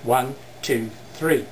1, 2, 3.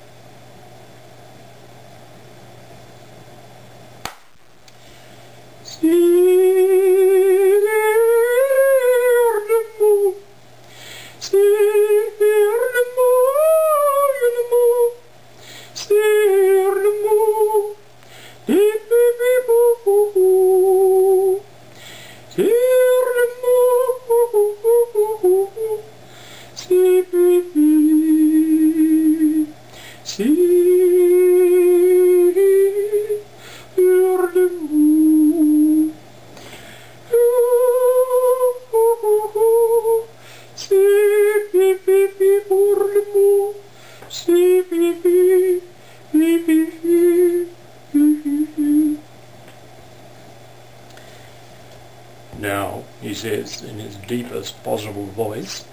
Now, he says in his deepest possible voice,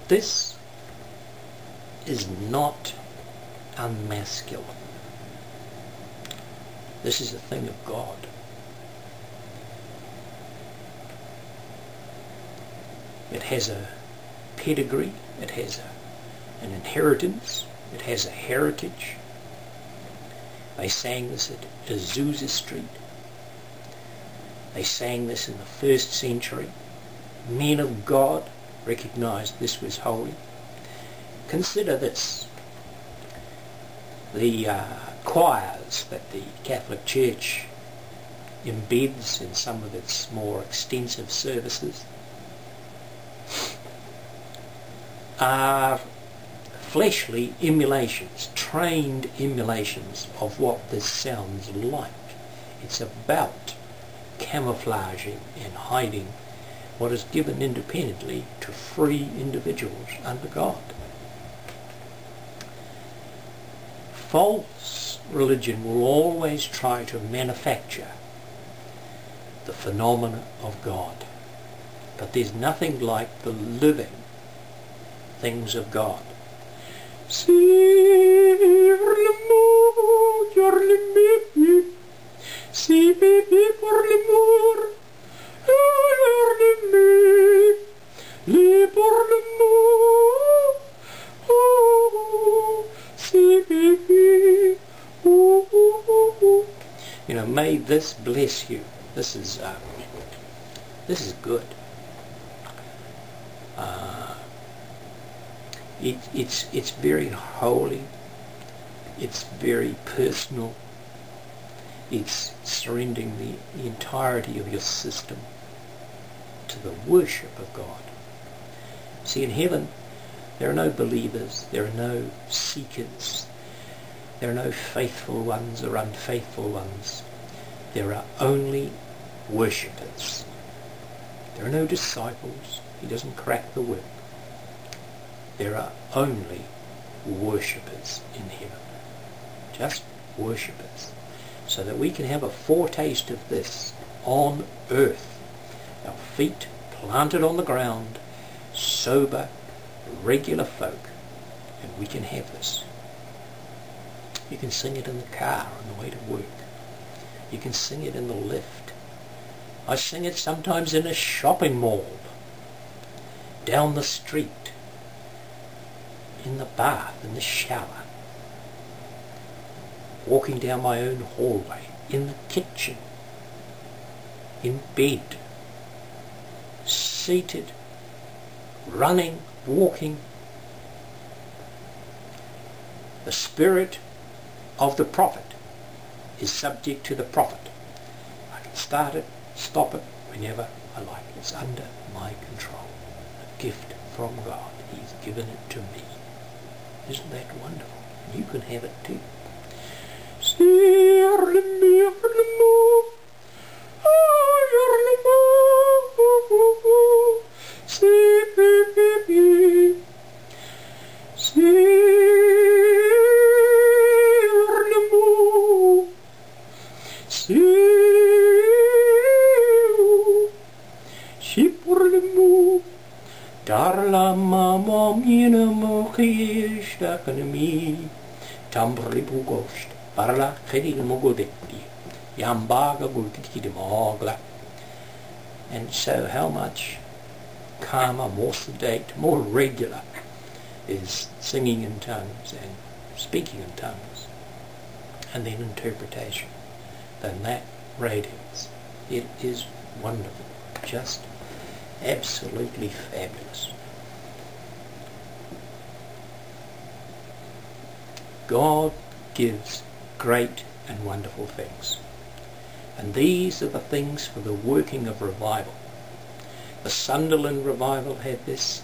this is not unmasculine. This is a thing of God. It has a pedigree, it has an inheritance, it has a heritage. They sang this at Azusa Street. They sang this in the 1st century. Men of God recognized this was holy. Consider this. The choirs that the Catholic Church embeds in some of its more extensive services are fleshly emulations, trained emulations of what this sounds like. It's about camouflaging and hiding what is given independently to free individuals under God. False religion will always try to manufacture the phenomena of God, but there's nothing like the living things of God. You know, may this bless you. This is good. It's very holy. It's very personal. It's surrendering the entirety of your system to the worship of God. See, in heaven, there are no believers, there are no seekers, there are no faithful ones or unfaithful ones. There are only worshippers. There are no disciples. He doesn't crack the whip. There are only worshippers in heaven. Just worshippers. So that we can have a foretaste of this on earth. Our feet planted on the ground, sober, regular folk, and we can have this. You can sing it in the car on the way to work. You can sing it in the lift. I sing it sometimes in a shopping mall, down the street, in the bath, in the shower, walking down my own hallway, in the kitchen, in bed, seated, running, walking. The spirit of the prophet is subject to the prophet. I can start it, stop it whenever I like. It's under my control. A gift from God. He's given it to me. Isn't that wonderful? You can have it too. Darla mama mina mochish dakanami tambribu ghost parla khedi mogodetti yambaga gultiki de mogla And so how much calmer, more sedate, more regular is singing in tongues and speaking in tongues and then interpretation than that radiance. It is wonderful, just absolutely fabulous. God gives great and wonderful things, and these are the things for the working of revival. The Sunderland revival had this,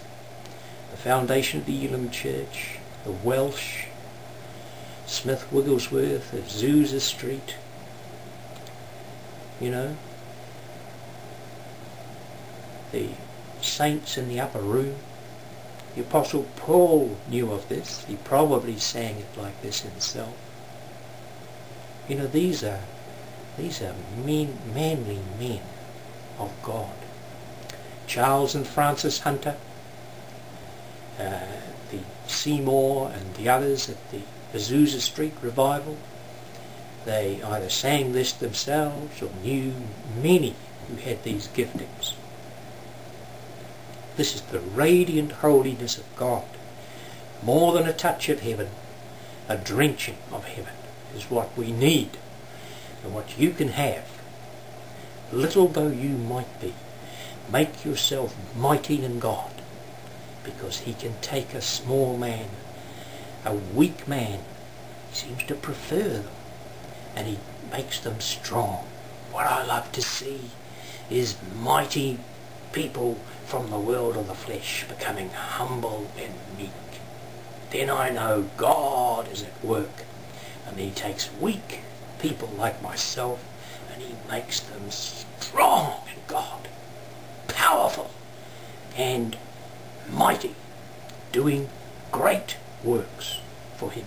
the foundation of the Elam Church, the Welsh, Smith Wigglesworth of Azusa Street, you know, the saints in the upper room. The Apostle Paul knew of this. He probably sang it like this himself. You know, these are manly men of God. Charles and Francis Hunter, the Seymour and the others at the Azusa Street revival, they either sang this themselves or knew many who had these giftings. This is the radiant holiness of God. More than a touch of heaven, a drenching of heaven is what we need, and what you can have. Little though you might be, make yourself mighty in God, because he can take a small man, a weak man. He seems to prefer them, and he makes them strong. What I love to see is mighty people from the world of the flesh becoming humble and meek. Then I know God is at work, and he takes weak people like myself and he makes them strong in God, powerful and mighty, doing great works for him.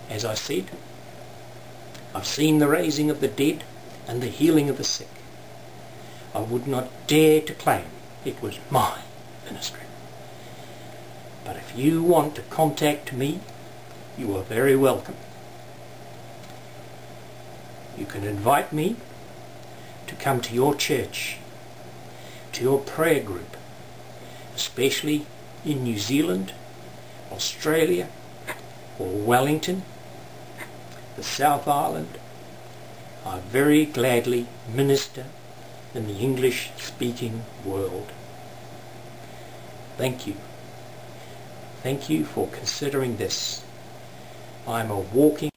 As I said, I've seen the raising of the dead and the healing of the sick. I would not dare to claim it was my ministry. But if you want to contact me, you are very welcome. You can invite me to come to your church, to your prayer group, especially in New Zealand, Australia, or Wellington, the South Island. I very gladly minister in the English-speaking world. Thank you. Thank you for considering this. I'm a walking